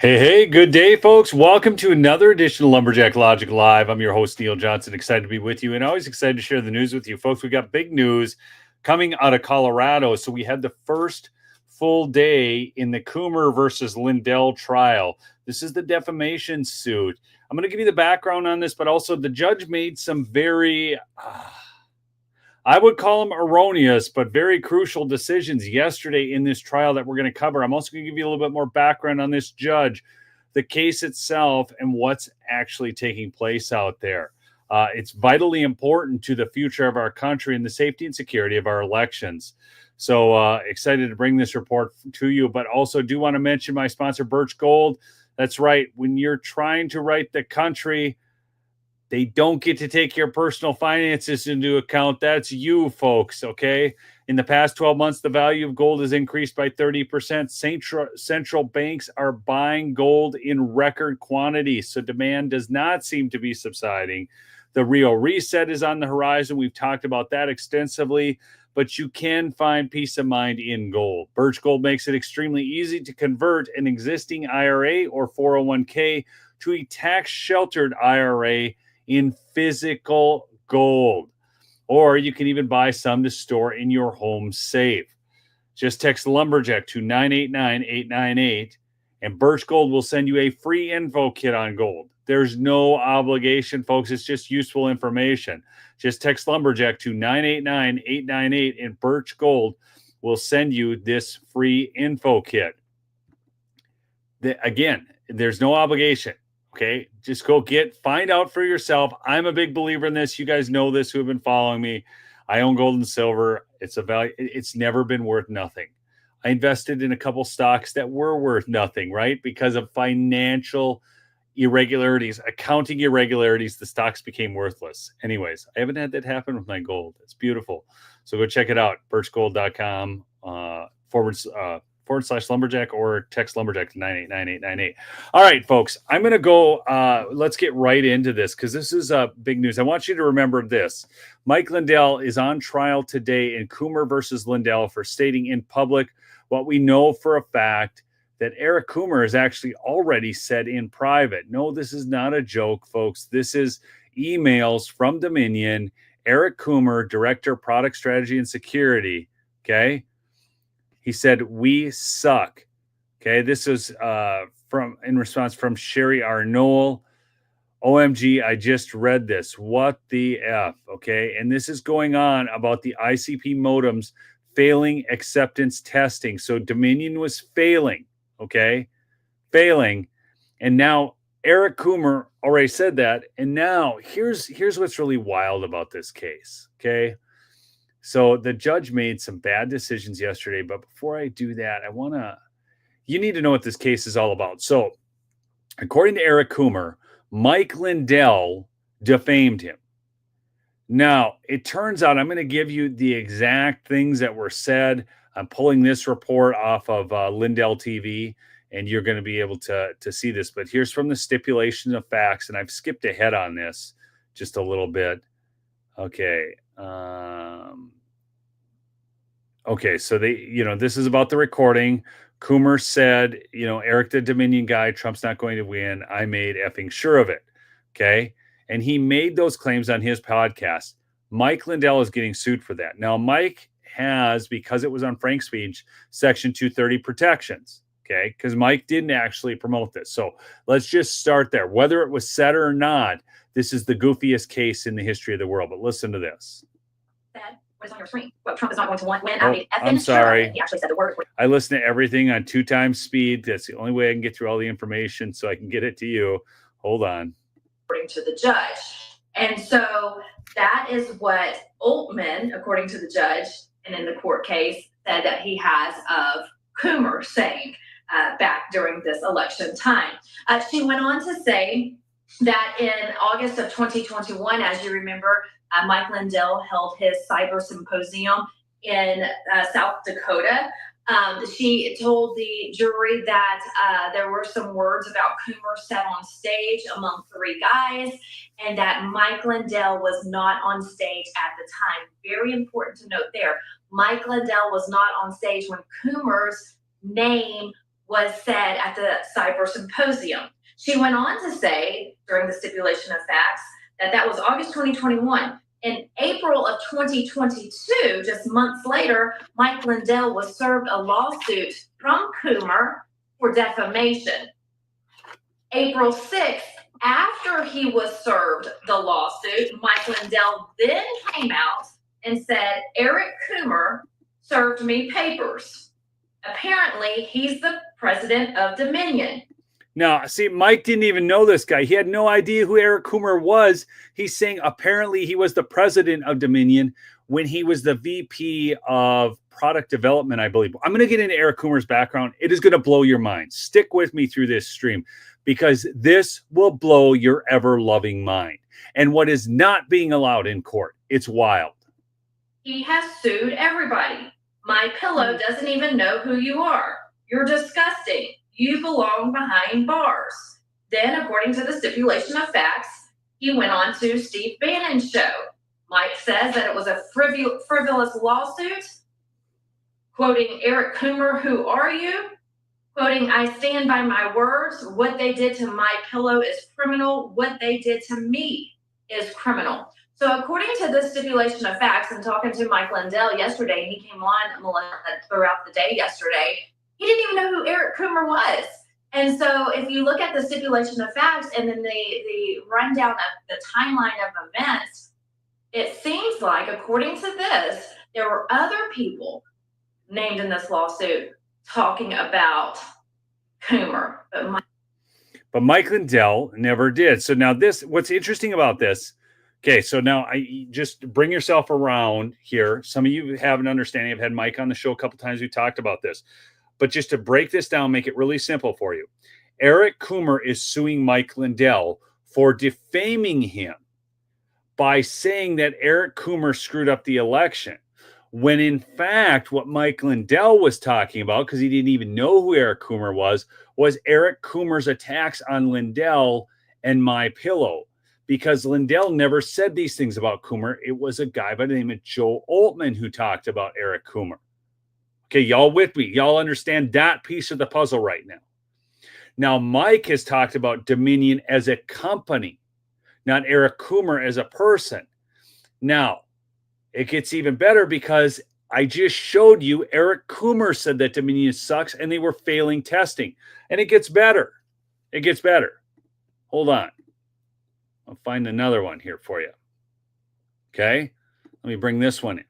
Hey, good day, folks. Welcome to another edition of Lumberjack Logic Live. I'm your host, Neil Johnson. Excited to be with you and always excited to share the news with you, folks. We got big news coming out of Colorado. So we had the first full day in the Coomer versus Lindell trial. This is the defamation suit. I'm going to give you the background on this, but also the judge made some very, I would call them erroneous, but very crucial decisions yesterday in this trial that we're going to cover. I'm also going to give you a little bit more background on this judge, the case itself, and what's actually taking place out there. It's vitally important to the future of our country and the safety and security of our elections. So excited to bring this report to you, but also do want to mention my sponsor, Birch Gold. That's right. When you're trying to right the country, they don't get to take your personal finances into account. That's you, folks, okay? In the past 12 months, the value of gold has increased by 30%. Central banks are buying gold in record quantities, so demand does not seem to be subsiding. The real reset is on the horizon. We've talked about that extensively, but you can find peace of mind in gold. Birch Gold makes it extremely easy to convert an existing IRA or 401k to a tax-sheltered IRA in physical gold, or you can even buy some to store in your home safe. Just text Lumberjack to 989-898 and Birch Gold will send you a free info kit on gold. There's no obligation, folks. It's just useful information. Just text Lumberjack to 989-898 and Birch Gold will send you this free info kit. Again, there's no obligation. Okay, just go find out for yourself. I'm a big believer in this. You guys know this who have been following me. I own gold and silver. It's a value. It's never been worth nothing. I invested in a couple stocks that were worth nothing, right? Because of financial irregularities, accounting irregularities, the stocks became worthless. Anyways, I haven't had that happen with my gold. It's beautiful. So go check it out, birchgold.com /lumberjack or text lumberjack to 989-898. All right, folks, I'm going to go. Let's get right into this because this is big news. I want you to remember this. Mike Lindell is on trial today in Coomer versus Lindell for stating in public what we know for a fact that Eric Coomer has actually already said in private. No, this is not a joke, folks. This is emails from Dominion. Eric Coomer, Director, Product Strategy and Security, okay? He said, "We suck." Okay, this is in response from Sherry Arnold. OMG, I just read this. What the F? Okay, and this is going on about the ICP modems failing acceptance testing. So Dominion was failing, okay? Failing. And now Eric Coomer already said that. And now here's what's really wild about this case, okay? So the judge made some bad decisions yesterday, but before I do that, you need to know what this case is all about. So according to Eric Coomer, Mike Lindell defamed him. Now, it turns out I'm going to give you the exact things that were said. I'm pulling this report off of Lindell TV, and you're going to be able to see this. But here's from the stipulation of facts, and I've skipped ahead on this just a little bit. Okay. Okay, so this is about the recording. Coomer said, Eric, the Dominion guy, Trump's not going to win. I made effing sure of it. Okay. And he made those claims on his podcast. Mike Lindell is getting sued for that. Now, Mike has, because it was on Frank's speech, Section 230 protections. Okay. Because Mike didn't actually promote this. So let's just start there. Whether it was said or not, this is the goofiest case in the history of the world. But listen to this. What is on your screen? Well, Trump is not going to win. I'm sorry. He actually said the word. I listen to everything on 2 times speed. That's the only way I can get through all the information so I can get it to you. Hold on. According to the judge. And so that is what Altman, according to the judge, and in the court case, said that he has of Coomer saying back during this election time. She went on to say that in August of 2021, as you remember, Mike Lindell held his cyber symposium in South Dakota. She told the jury that there were some words about Coomer said on stage among 3 guys, and that Mike Lindell was not on stage at the time. Very important to note there. Mike Lindell was not on stage when Coomer's name was said at the cyber symposium. She went on to say during the stipulation of facts that was August 2021. In April of 2022, just months later, Mike Lindell was served a lawsuit from Coomer for defamation. April 6th, after he was served the lawsuit, Mike Lindell then came out and said, Eric Coomer served me papers. Apparently, he's the president of Dominion. Now, see, Mike didn't even know this guy. He had no idea who Eric Coomer was. He's saying apparently he was the president of Dominion when he was the VP of product development, I believe. I'm going to get into Eric Coomer's background. It is going to blow your mind. Stick with me through this stream because this will blow your ever-loving mind. And what is not being allowed in court, it's wild. He has sued everybody. My pillow doesn't even know who you are. You're disgusting. You belong behind bars. Then, according to the stipulation of facts, he went on to Steve Bannon's show. Mike says that it was a frivolous lawsuit. Quoting Eric Coomer, who are you? Quoting, I stand by my words. What they did to my pillow is criminal. What they did to me is criminal. So according to the stipulation of facts, and talking to Mike Lindell yesterday, he came on throughout the day yesterday, he didn't even know who Eric Coomer was. And so if you look at the stipulation of facts and then the rundown of the timeline of events, it seems like, according to this, there were other people named in this lawsuit talking about Coomer. But Mike Lindell never did. So now what's interesting about this, okay, so now I just bring yourself around here. Some of you have an understanding. I've had Mike on the show a couple times. We talked about this. But just to break this down, make it really simple for you. Eric Coomer is suing Mike Lindell for defaming him by saying that Eric Coomer screwed up the election. When in fact, what Mike Lindell was talking about, because he didn't even know who Eric Coomer was Eric Coomer's attacks on Lindell and MyPillow. Because Lindell never said these things about Coomer. It was a guy by the name of Joe Altman who talked about Eric Coomer. Okay, y'all with me? Y'all understand that piece of the puzzle right now. Now, Mike has talked about Dominion as a company, not Eric Coomer as a person. Now, it gets even better because I just showed you Eric Coomer said that Dominion sucks and they were failing testing. And it gets better. It gets better. Hold on. I'll find another one here for you. Okay, let me bring this one in.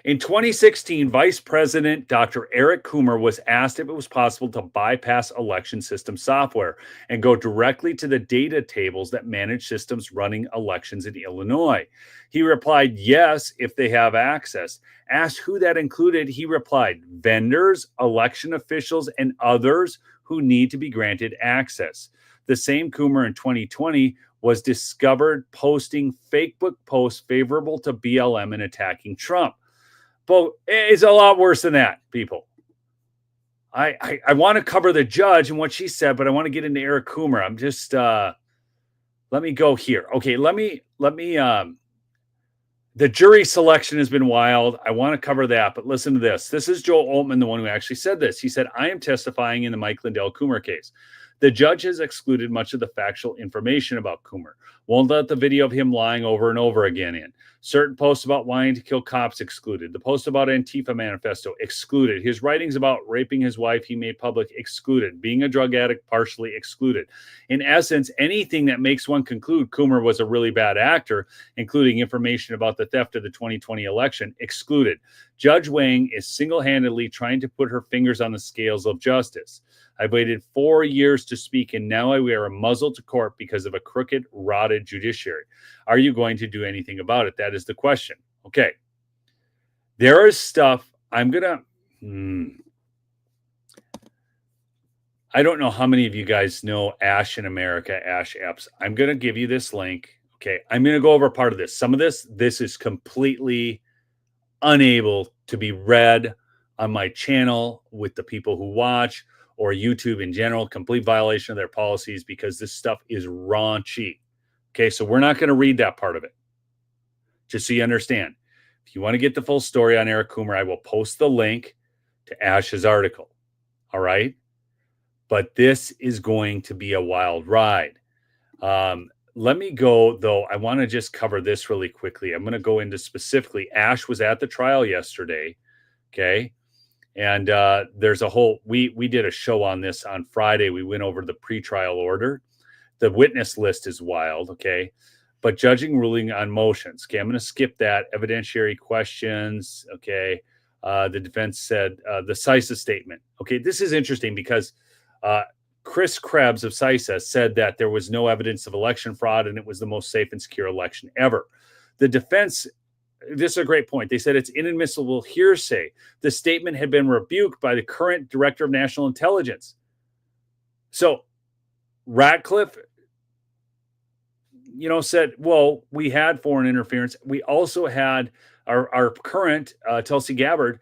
In 2016, Vice President Dr. Eric Coomer was asked if it was possible to bypass election system software and go directly to the data tables that manage systems running elections in Illinois. He replied, yes, if they have access. Asked who that included, he replied, vendors, election officials, and others who need to be granted access. The same Coomer in 2020 was discovered posting fake book posts favorable to BLM and attacking Trump. But it's a lot worse than that, people. I want to cover the judge and what she said, but I want to get into Eric Coomer. I'm just let me go here. Okay, let me the jury selection has been wild. I want to cover that, but listen to this. This is Joe Altman, the one who actually said this. He said, I am testifying in the Mike Lindell Coomer case. The judge has excluded much of the factual information about Coomer. Won't let the video of him lying over and over again in. Certain posts about wanting to kill cops excluded. The post about Antifa manifesto excluded. His writings about raping his wife he made public excluded. Being a drug addict partially excluded. In essence, anything that makes one conclude Coomer was a really bad actor, including information about the theft of the 2020 election, excluded. Judge Wang is single-handedly trying to put her fingers on the scales of justice. I've waited 4 years to speak, and now I wear a muzzle to court because of a crooked, rotted judiciary. Are you going to do anything about it? That is the question. Okay. There is stuff I'm going to... I don't know how many of you guys know Ash in America, Ash Epps. I'm going to give you this link. Okay. I'm going to go over part of this. Some of this is completely unable to be read on my channel with the people who watch, or YouTube in general, complete violation of their policies because this stuff is raunchy. Okay, so we're not going to read that part of it. Just so you understand. If you want to get the full story on Eric Coomer, I will post the link to Ash's article. All right. But this is going to be a wild ride. Let me go, though. I want to just cover this really quickly. I'm going to go into specifically. Ash was at the trial yesterday. Okay. And there's a whole, we did a show on this on Friday. We went over the pretrial order. The witness list is wild. Okay. But judging ruling on motions. Okay. I'm going to skip that. Evidentiary questions. Okay. The defense said the CISA statement. Okay. This is interesting because Chris Krebs of CISA said that there was no evidence of election fraud and it was the most safe and secure election ever. The defense, this is a great point. They said it's inadmissible hearsay. The statement had been rebuked by the current director of national intelligence. So Ratcliffe, said, well, we had foreign interference. We also had our current Tulsi Gabbard.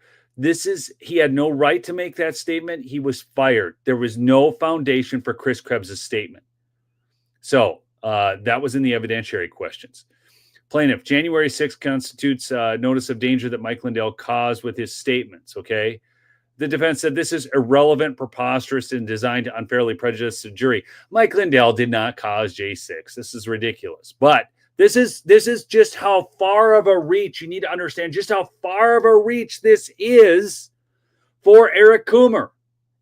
He had no right to make that statement. He was fired. There was no foundation for Chris Krebs' statement. So that was in the evidentiary questions. Plaintiff, January 6th constitutes notice of danger that Mike Lindell caused with his statements, okay? The defense said this is irrelevant, preposterous, and designed to unfairly prejudice the jury. Mike Lindell did not cause J6. This is ridiculous. But this is just how far of a reach. You need to understand just how far of a reach this is for Eric Coomer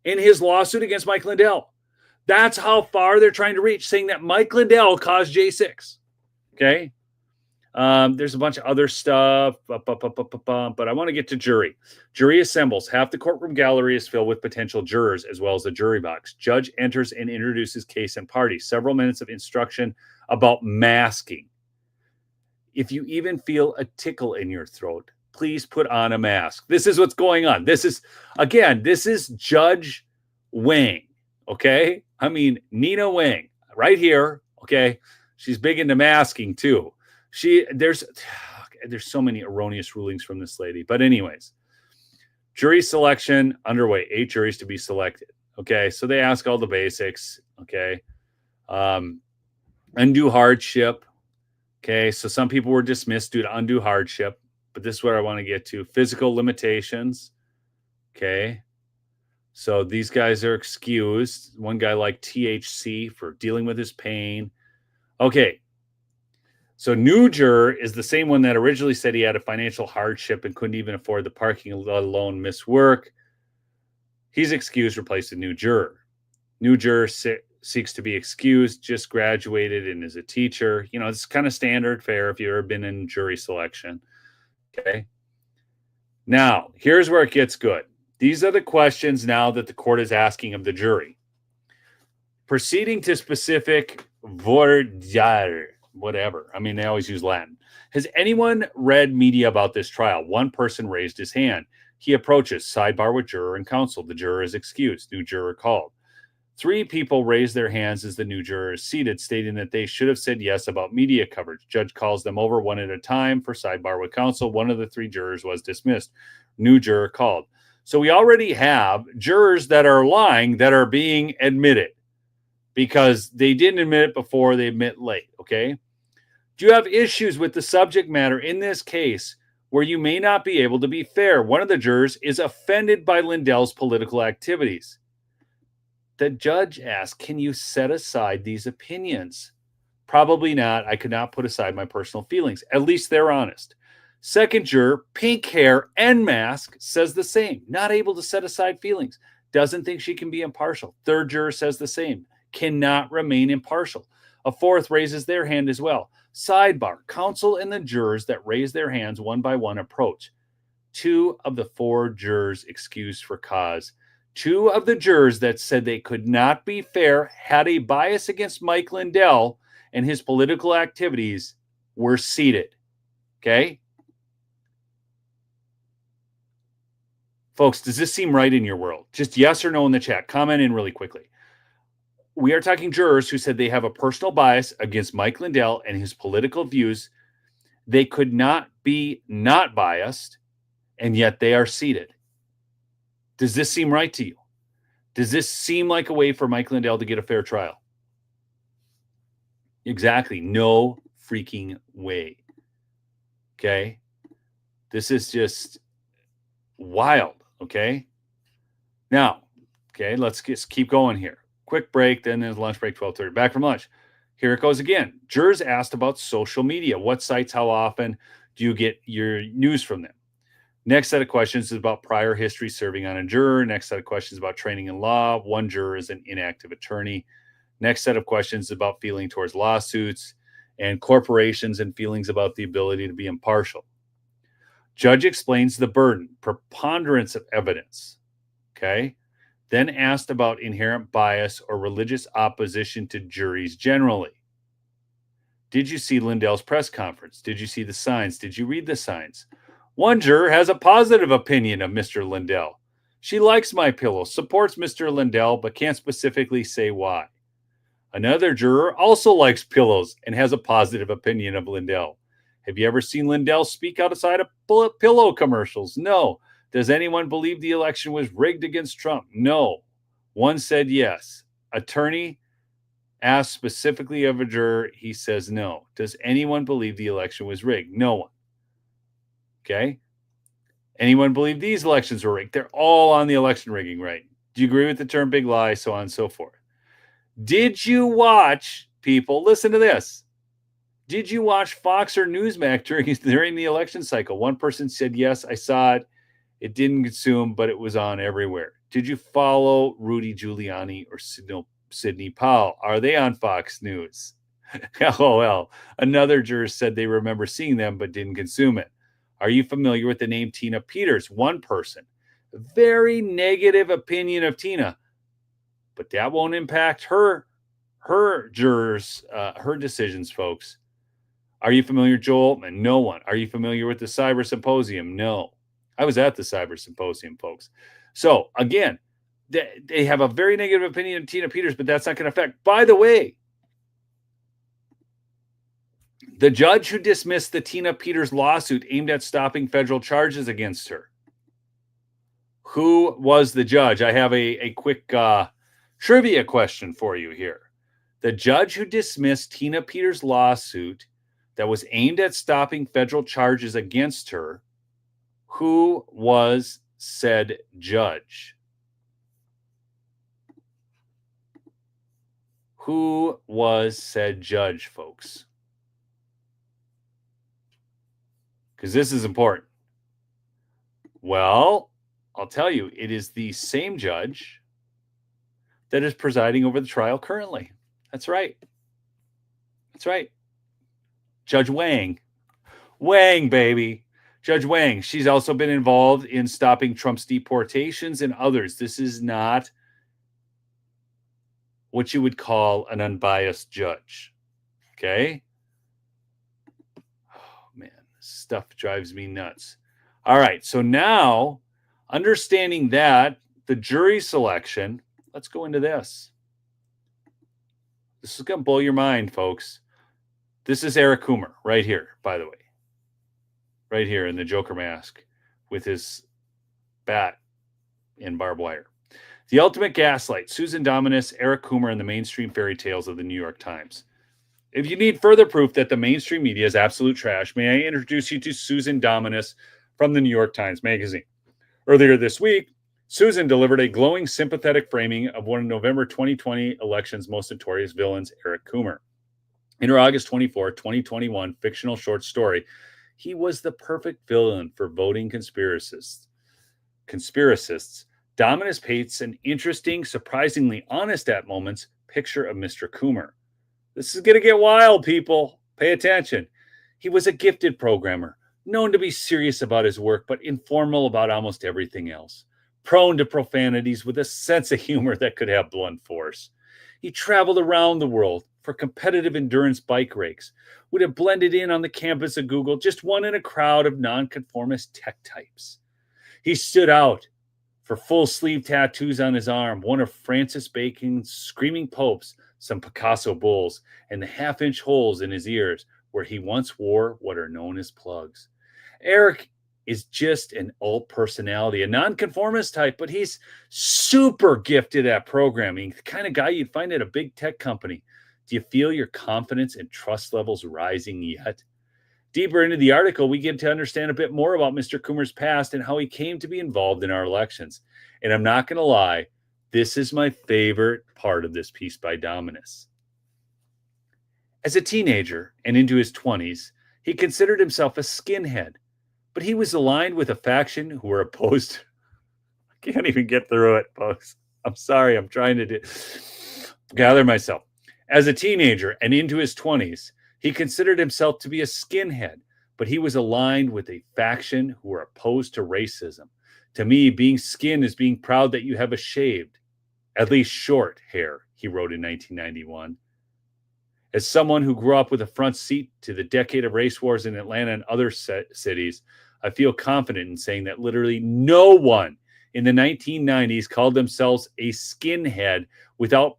in his lawsuit against Mike Lindell. That's how far they're trying to reach, saying that Mike Lindell caused J6. Okay? There's a bunch of other stuff, but I want to get to jury. Jury assembles. Half the courtroom gallery is filled with potential jurors, as well as the jury box. Judge enters and introduces case and party. Several minutes of instruction about masking. If you even feel a tickle in your throat, please put on a mask. This is what's going on. This is Judge Wang, okay? I mean, Nina Wang, right here, okay? She's big into masking, too. There's so many erroneous rulings from this lady. But anyways, jury selection underway. 8 juries to be selected. Okay, so they ask all the basics. Okay, undue hardship. Okay, so some people were dismissed due to undue hardship, but this is what I want to get to. Physical limitations. Okay, so these guys are excused. One guy liked THC for dealing with his pain. Okay. So new juror is the same one that originally said he had a financial hardship and couldn't even afford the parking, let alone miss work. He's excused, replaced a new juror. New juror seeks to be excused, just graduated and is a teacher. It's kind of standard fare if you've ever been in jury selection. Okay. Now, here's where it gets good. These are the questions now that the court is asking of the jury. Proceeding to specific whatever. I mean, they always use Latin. Has anyone read media about this trial? One person raised his hand. He approaches, sidebar with juror and counsel. The juror is excused. New juror called. 3 people raise their hands as the new juror is seated, stating that they should have said yes about media coverage. Judge calls them over one at a time for sidebar with counsel. One of the 3 jurors was dismissed. New juror called. So we already have jurors that are lying that are being admitted because they didn't admit it before, they admit late, okay? Do you have issues with the subject matter in this case where you may not be able to be fair? One of the jurors is offended by Lindell's political activities. The judge asked, can you set aside these opinions? Probably not. I could not put aside my personal feelings. At least they're honest. Second juror, pink hair and mask, says the same. Not able to set aside feelings. Doesn't think she can be impartial. Third juror says the same. Cannot remain impartial. A fourth raises their hand as well. Sidebar, counsel and the jurors that raise their hands one by one approach. 2 of the 4 jurors excused for cause. 2 of the jurors that said they could not be fair, had a bias against Mike Lindell and his political activities, were seated. Okay? Folks, does this seem right in your world? Just yes or no in the chat. Comment in really quickly. We are talking jurors who said they have a personal bias against Mike Lindell and his political views. They could not be not biased, and yet they are seated. Does this seem right to you? Does this seem like a way for Mike Lindell to get a fair trial? Exactly. No freaking way. Okay? This is just wild. Okay? Now, Okay, let's just keep going here. Quick break, then there's lunch break, 12:30. Back from lunch. Here it goes again. Jurors asked about social media. What sites, how often do you get your news from them? Next set of questions is about prior history serving on a juror. Next set of questions about training in law. One juror is an inactive attorney. Next set of questions is about feeling towards lawsuits and corporations and feelings about the ability to be impartial. Judge explains the burden, preponderance of evidence. Okay. Then asked about inherent bias or religious opposition to juries generally. Did you see Lindell's press conference? Did you see the signs? Did you read the signs? One juror has a positive opinion of Mr. Lindell. She likes my pillow, supports Mr. Lindell, but can't specifically say why. Another juror also likes pillows and has a positive opinion of Lindell. Have you ever seen Lindell speak outside of pillow commercials? No. Does anyone believe the election was rigged against Trump? No. One said yes. Attorney asked specifically of a juror. He says no. Does anyone believe the election was rigged? No one. Okay. Anyone believe these elections were rigged? They're all on the election rigging, right? Do you agree with the term big lie? So on and so forth. Did you watch, people, listen to this. Did you watch Fox or Newsmax during the election cycle? One person said, yes, I saw it. It didn't consume, but it was on everywhere. Did you follow Rudy Giuliani or Sidney Powell? Are they on Fox News? LOL. Another juror said they remember seeing them, but didn't consume it. Are you familiar with the name Tina Peters? One person. Very negative opinion of Tina. But that won't impact her jurors, her decisions, folks. Are you familiar with Joel Altman? No one. Are you familiar with the Cyber Symposium? No. I was at the Cyber Symposium, folks. So, again, they have a very negative opinion of Tina Peters, but that's not going to affect. By the way, the judge who dismissed the Tina Peters lawsuit aimed at stopping federal charges against her. Who was the judge? I have a quick trivia question for you here. The judge who dismissed Tina Peters' lawsuit that was aimed at stopping federal charges against her, who was said judge? Who was said judge, folks? Because this is important. Well, I'll tell you, it is the same judge that is presiding over the trial currently. That's right. That's right. Judge Wang. Wang, baby. Judge Wang. She's also been involved in stopping Trump's deportations and others. This is not what you would call an unbiased judge. Okay? Oh, man. This stuff drives me nuts. All right. So now, understanding that, the jury selection, let's go into this. This is going to blow your mind, folks. This is Eric Coomer right here, by the way. Right here in the Joker mask with his bat and barbed wire. The ultimate gaslight, Susan Dominus, Eric Coomer, and the mainstream fairy tales of the New York Times. If you need further proof that the mainstream media is absolute trash, may I introduce you to Susan Dominus from the New York Times Magazine. Earlier this week, Susan delivered a glowing, sympathetic framing of one of November 2020 election's most notorious villains, Eric Coomer. In her August 24, 2021 fictional short story, he was the perfect villain for voting conspiracists. Dominus paints an interesting, surprisingly honest at moments picture of Mr. Coomer. This is going to get wild, people. Pay attention. He was a gifted programmer, known to be serious about his work, but informal about almost everything else. Prone to profanities with a sense of humor that could have blunt force. He traveled around the world for competitive endurance bike rakes, would have blended in on the campus of Google, just one in a crowd of nonconformist tech types. He stood out for full-sleeve tattoos on his arm, one of Francis Bacon's screaming popes, some Picasso bulls, and the half-inch holes in his ears where he once wore what are known as plugs. Eric is just an alt personality, a nonconformist type, but he's super gifted at programming, the kind of guy you'd find at a big tech company. Do you feel your confidence and trust levels rising yet? Deeper into the article, we get to understand a bit more about Mr. Coomer's past and how he came to be involved in our elections. And I'm not going to lie, This is my favorite part of this piece by Dominus. As a teenager and into his 20s, he considered himself a skinhead, but he was aligned with a faction who were opposed. I can't even get through it, folks. I'm sorry. I'm trying to gather myself. As a teenager and into his 20s, he considered himself to be a skinhead, but he was aligned with a faction who were opposed to racism. To me, being skin is being proud that you have a shaved, at least short hair, he wrote in 1991. As someone who grew up with a front seat to the decade of race wars in Atlanta and other cities, I feel confident in saying that literally no one in the 1990s called themselves a skinhead without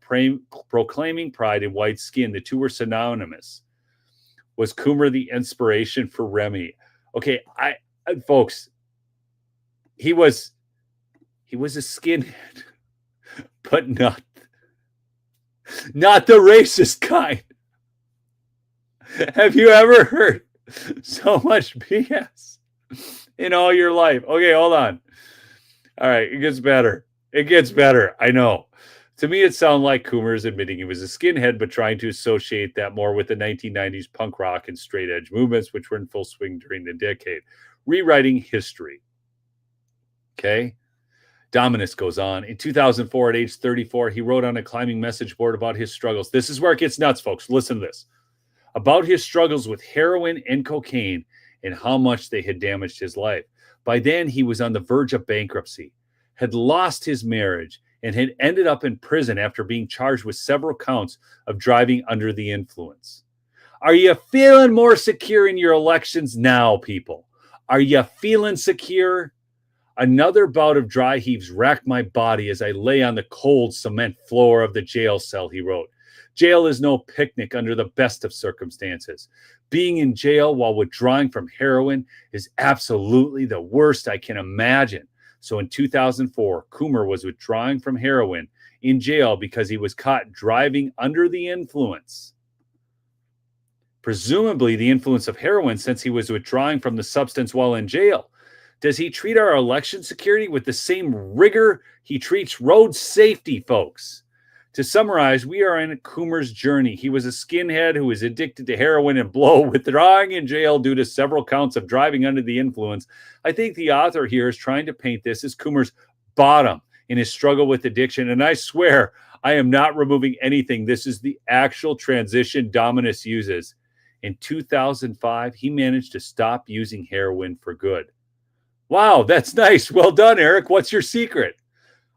proclaiming pride in white skin. The two were synonymous. Was Coomer the inspiration for Remy? Okay, folks, he was a skinhead, but not the racist kind. Have you ever heard so much BS in all your life? Okay, hold on. All right, it gets better. It gets better. I know. To me, it sounded like Coomer is admitting he was a skinhead, but trying to associate that more with the 1990s punk rock and straight edge movements, which were in full swing during the decade. Rewriting history. Okay. Dominus goes on. In 2004, at age 34, he wrote on a climbing message board about his struggles. This is where it gets nuts, folks. Listen to this. About his struggles with heroin and cocaine and how much they had damaged his life. By then, he was on the verge of bankruptcy, had lost his marriage, and had ended up in prison after being charged with several counts of driving under the influence. Are you feeling more secure in your elections now, people? Are you feeling secure? Another bout of dry heaves racked my body as I lay on the cold cement floor of the jail cell, he wrote. Jail is no picnic under the best of circumstances. Being in jail while withdrawing from heroin is absolutely the worst I can imagine. So in 2004, Coomer was withdrawing from heroin in jail because he was caught driving under the influence. Presumably the influence of heroin, since he was withdrawing from the substance while in jail. Does he treat our election security with the same rigor he treats road safety, folks? To summarize, we are in Coomer's journey. He was a skinhead who was addicted to heroin and blow, withdrawing in jail due to several counts of driving under the influence. I think the author here is trying to paint this as Coomer's bottom in his struggle with addiction. And I swear, I am not removing anything. This is the actual transition Dominus uses. In 2005, he managed to stop using heroin for good. Wow, that's nice. Well done, Eric. What's your secret?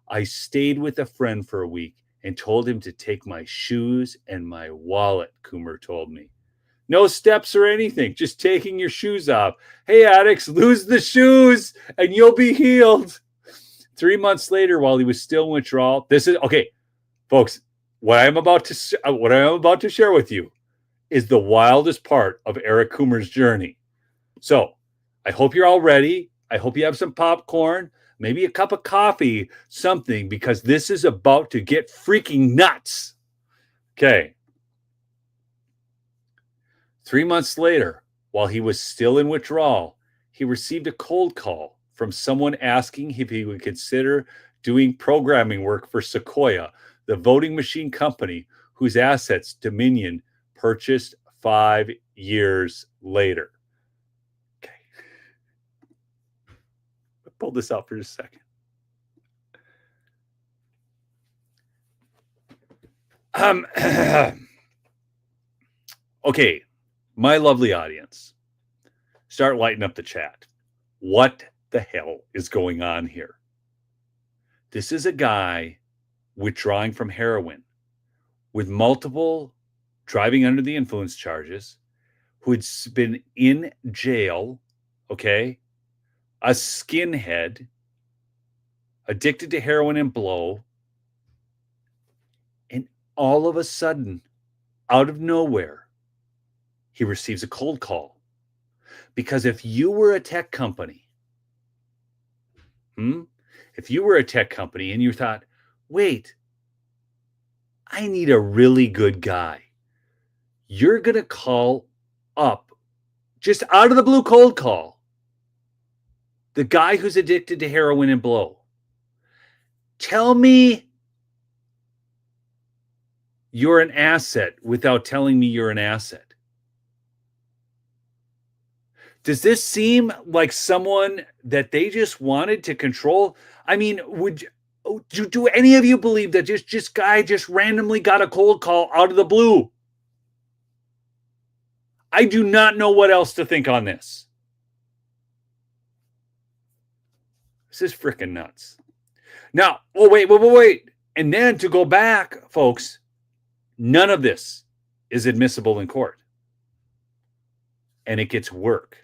I stayed with a friend for a week and told him to take my shoes and my wallet, Coomer told me. No steps or anything, just taking your shoes off. Hey, addicts, lose the shoes and you'll be healed. 3 months later, while he was still in withdrawal, this is, okay, folks, what I am about to share with you is the wildest part of Eric Coomer's journey. So I hope you're all ready. I hope you have some popcorn, maybe a cup of coffee, something, because this is about to get freaking nuts. Okay. 3 months later, while he was still in withdrawal, he received a cold call from someone asking if he would consider doing programming work for Sequoia, the voting machine company whose assets Dominion purchased 5 years later. Okay. I'll pull this out for just a second. Okay, my lovely audience, start lighting up the chat. What the hell is going on here? This is a guy withdrawing from heroin with multiple driving under the influence charges, who had been in jail, okay, a skinhead, addicted to heroin and blow, and all of a sudden, out of nowhere, he receives a cold call. Because if you were a tech company, and you thought, wait, I need a really good guy, you're going to call up, just out of the blue cold call, the guy who's addicted to heroin and blow. Tell me you're an asset without telling me you're an asset. Does this seem like someone that they just wanted to control? I mean, do any of you believe that just guy just randomly got a cold call out of the blue? I do not know what else to think on this. This is freaking nuts. Now, wait. And then to go back, folks, none of this is admissible in court. And it gets work.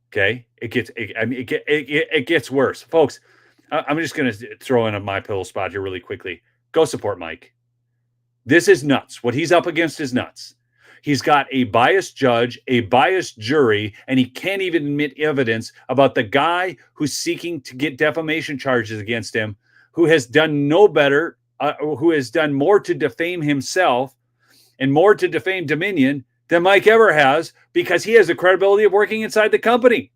Okay? It gets worse. Folks, I'm just going to throw in a My Pillow spot here really quickly. Go support Mike. This is nuts. What he's up against is nuts. He's got a biased judge, a biased jury, and he can't even admit evidence about the guy who's seeking to get defamation charges against him, who has done no better, who has done more to defame himself and more to defame Dominion than Mike ever has, because he has the credibility of working inside the company.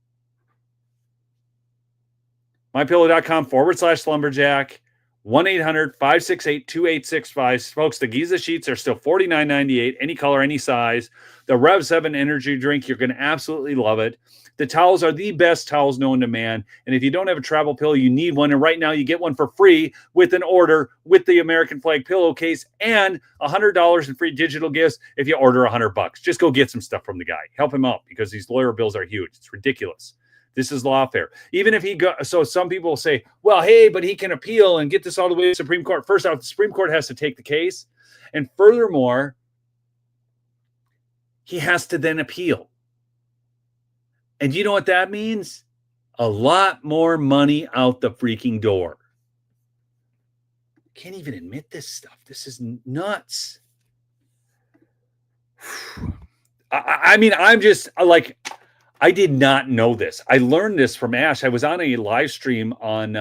MyPillow.com/lumberjack. 1-800-568-2865. Folks, the Giza sheets are still $49.98, any color, any size. The Rev 7 energy drink, you're going to absolutely love it. The towels are the best towels known to man. And if you don't have a travel pillow, you need one. And right now you get one for free with an order with the American flag pillowcase and $100 in free digital gifts if you order $100. Just go get some stuff from the guy. Help him out, because these lawyer bills are huge. It's ridiculous. This is lawfare. Even if he so some people will say, well, hey, but he can appeal and get this all the way to the Supreme Court. First off, the Supreme Court has to take the case. And furthermore, he has to then appeal. And you know what that means? A lot more money out the freaking door. Can't even admit this stuff. This is nuts. I mean, I'm just like, I did not know this. I learned this from Ash. I was on a live stream on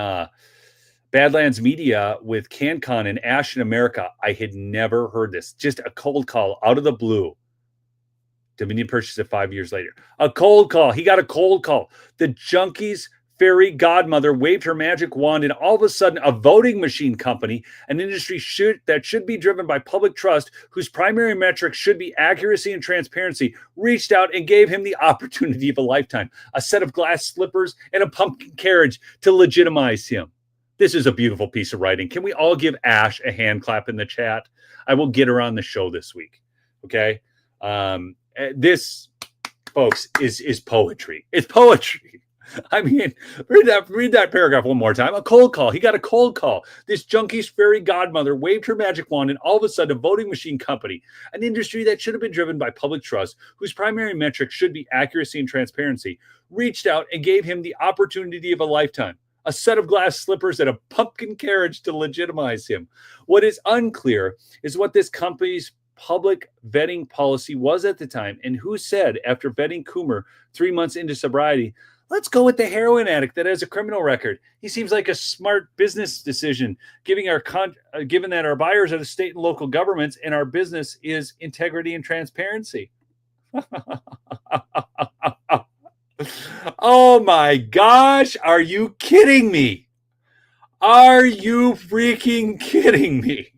Badlands Media with CanCon and Ash in America. I had never heard this. Just a cold call out of the blue. Dominion purchased it 5 years later. A cold call. He got a cold call. The Junkies fairy godmother waved her magic wand, and all of a sudden a voting machine company, an industry that should be driven by public trust, whose primary metric should be accuracy and transparency, reached out and gave him the opportunity of a lifetime, a set of glass slippers and a pumpkin carriage to legitimize him. This is a beautiful piece of writing. Can we all give Ash a hand clap in the chat? I will get her on the show this week. Okay. This, folks, is poetry. It's poetry. I mean, read that paragraph one more time. A cold call. He got a cold call. This Junkie's fairy godmother waved her magic wand, and all of a sudden, a voting machine company, an industry that should have been driven by public trust, whose primary metric should be accuracy and transparency, reached out and gave him the opportunity of a lifetime, a set of glass slippers and a pumpkin carriage to legitimize him. What is unclear is what this company's public vetting policy was at the time, and who said, after vetting Coomer 3 months into sobriety, let's go with the heroin addict that has a criminal record. He seems like a smart business decision, given that our buyers are the state and local governments, and our business is integrity and transparency. Oh my gosh, are you kidding me? Are you freaking kidding me?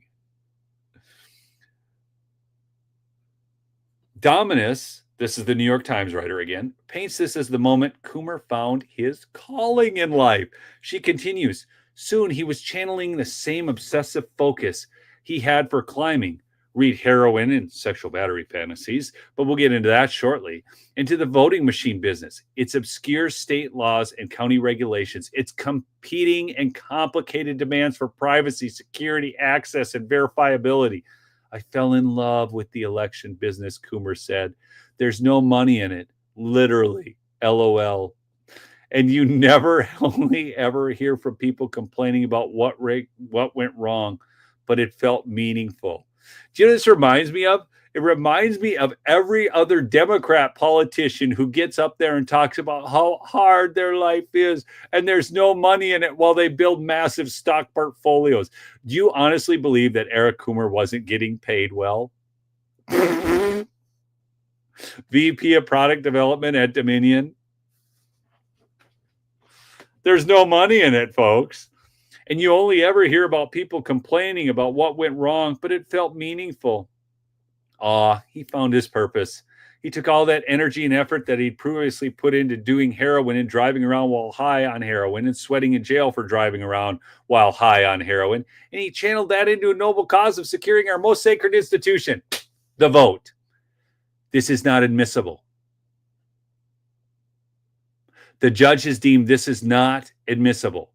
Dominus, this is the New York Times writer again, paints this as the moment Coomer found his calling in life. She continues, soon he was channeling the same obsessive focus he had for climbing, read heroin and sexual battery fantasies, but we'll get into that shortly, into the voting machine business, its obscure state laws and county regulations, its competing and complicated demands for privacy, security, access, and verifiability. I fell in love with the election business, Coomer said. There's no money in it, literally, LOL. And you never only ever hear from people complaining about what went wrong, but it felt meaningful. Do you know what this reminds me of? It reminds me of every other Democrat politician who gets up there and talks about how hard their life is and there's no money in it while they build massive stock portfolios. Do you honestly believe that Eric Coomer wasn't getting paid well? VP of Product Development at Dominion. There's no money in it, folks. And you only ever hear about people complaining about what went wrong, but it felt meaningful. He found his purpose. He took all that energy and effort that he'd previously put into doing heroin and driving around while high on heroin and sweating in jail for driving around while high on heroin. And he channeled that into a noble cause of securing our most sacred institution, the vote. This is not admissible. The judge has deemed this is not admissible.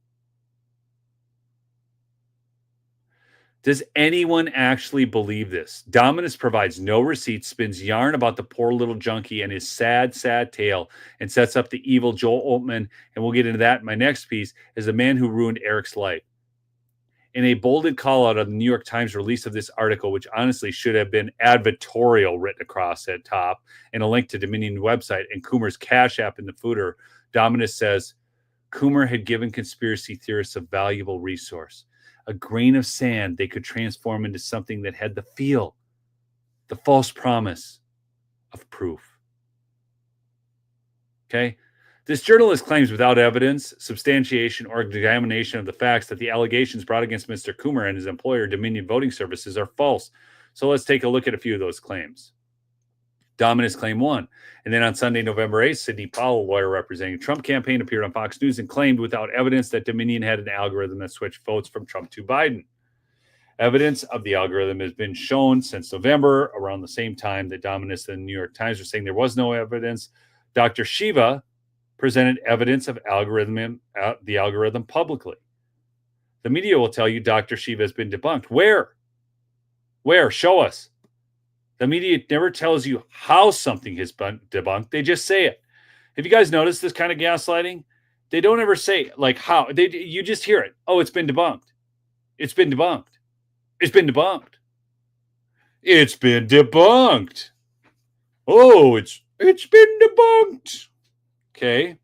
Does anyone actually believe this? Dominus provides no receipts, spins yarn about the poor little junkie and his sad, sad tale, and sets up the evil Joel Oltmann, and we'll get into that in my next piece, as the man who ruined Eric's life. In a bolded call out of the New York Times release of this article, which honestly should have been advertorial written across at top, and a link to Dominion website and Coomer's Cash App in the footer, Dominus says, Coomer had given conspiracy theorists a valuable resource. A grain of sand they could transform into something that had the feel, the false promise of proof. Okay? This journalist claims without evidence, substantiation, or examination of the facts that the allegations brought against Mr. Coomer and his employer, Dominion Voting Services, are false. So let's take a look at a few of those claims. Dominus claim 1. And then on Sunday, November 8th, Sidney Powell, lawyer representing the Trump campaign, appeared on Fox News and claimed without evidence that Dominion had an algorithm that switched votes from Trump to Biden. Evidence of the algorithm has been shown since November, around the same time that Dominus and the New York Times were saying there was no evidence. Dr. Shiva presented evidence of the algorithm publicly. The media will tell you Dr. Shiva has been debunked. Where? Show us. The media never tells you how something has been debunked. They just say it. Have you guys noticed this kind of gaslighting? They don't ever say like how. You just hear it. Oh, it's been debunked. It's been debunked. It's been debunked. It's been debunked. Oh, it's been debunked. Okay.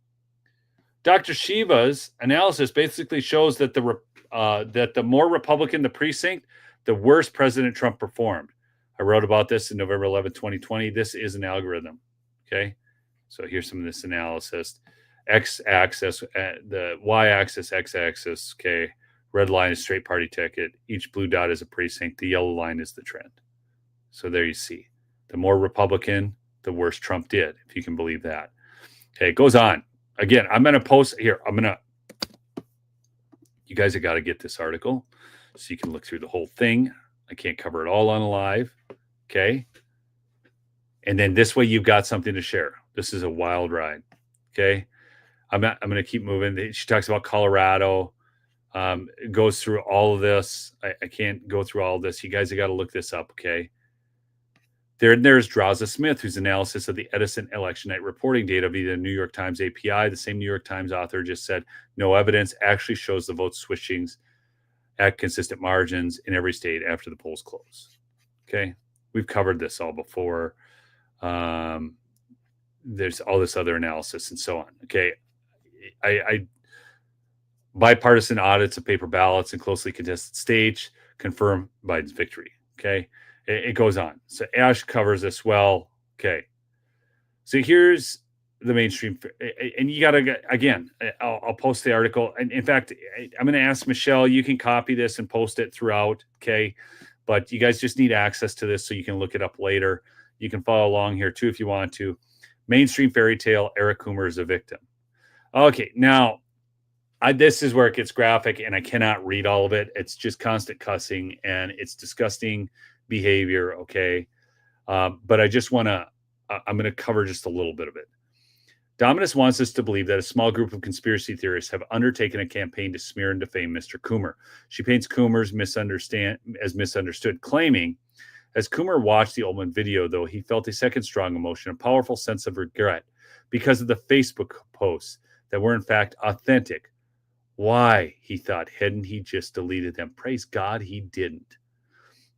Dr. Shiva's analysis basically shows that the more Republican the precinct, the worse President Trump performed. I wrote about this in November 11, 2020. This is an algorithm. Okay. So here's some of this analysis. X-axis, the Y-axis, X-axis. Okay. Red line is straight party ticket. Each blue dot is a precinct. The yellow line is the trend. So there you see. The more Republican, the worse Trump did, if you can believe that. Okay. It goes on. Again, I'm going to post here. You guys have got to get this article so you can look through the whole thing. I can't cover it all on live. Okay. And then this way you've got something to share. This is a wild ride. Okay. I'm going to keep moving. She talks about Colorado. It goes through all of this. I can't go through all of this. You guys have got to look this up. Okay. There's Draza Smith, whose analysis of the Edison election night reporting data via the New York Times API. The same New York Times author just said no evidence actually shows the vote switchings at consistent margins in every state after the polls close. Okay. We've covered this all before. There's all this other analysis and so on. Okay. I bipartisan audits of paper ballots and closely contested states confirm Biden's victory. Okay. It goes on. So Ash covers this well. Okay. So here's the mainstream, and you got to, again, I'll post the article. And in fact, I'm going to ask Michelle, you can copy this and post it throughout. Okay. But you guys just need access to this so you can look it up later. You can follow along here too if you want to. Mainstream fairy tale, Eric Coomer is a victim. Okay. Now, this is where it gets graphic, and I cannot read all of it. It's just constant cussing, and it's disgusting behavior. Okay. But I just want to, I'm going to cover just a little bit of it. Dominus wants us to believe that a small group of conspiracy theorists have undertaken a campaign to smear and defame Mr. Coomer. She paints Coomer's misunderstood, claiming, as Coomer watched the Oltmann video, though, he felt a second strong emotion, a powerful sense of regret because of the Facebook posts that were in fact authentic. Why, he thought, hadn't he just deleted them? Praise God, he didn't.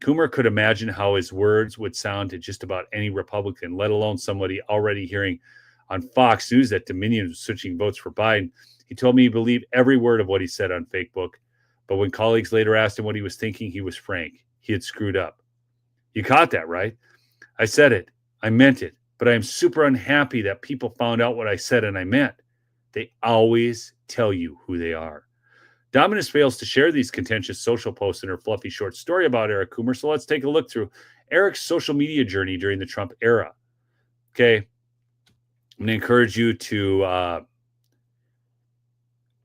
Coomer could imagine how his words would sound to just about any Republican, let alone somebody already hearing on Fox News that Dominion was switching votes for Biden. He told me he believed every word of what he said on Facebook. But when colleagues later asked him what he was thinking, he was frank. He had screwed up. You caught that, right? I said it. I meant it. But I am super unhappy that people found out what I said and I meant. They always tell you who they are. Dominus fails to share these contentious social posts in her fluffy short story about Eric Coomer. So let's take a look through Eric's social media journey during the Trump era. Okay. I'm going to encourage you to,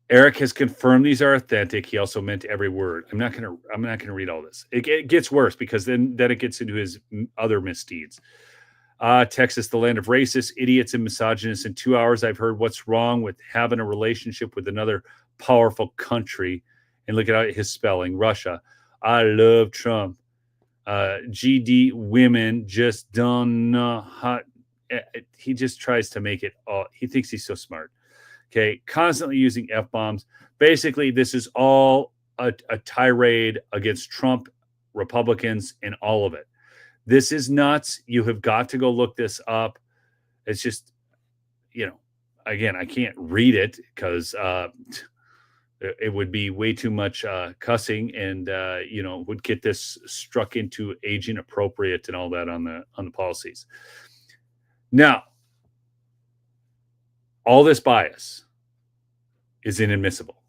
Eric has confirmed these are authentic. He also meant every word. I'm not going to read all this. It gets worse because then it gets into his other misdeeds. Texas, the land of racists, idiots, and misogynists. In 2 hours, I've heard what's wrong with having a relationship with another powerful country. And look at his spelling. Russia. I love Trump. GD women just don't know how. He just tries to make it all. He thinks he's so smart. Okay. Constantly using F-bombs. Basically, this is all a tirade against Trump, Republicans, and all of it. This is nuts. You have got to go look this up. It's just, again, I can't read it because it would be way too much cussing and, would get this struck into age inappropriate and all that on the policies. Now, all this bias is inadmissible.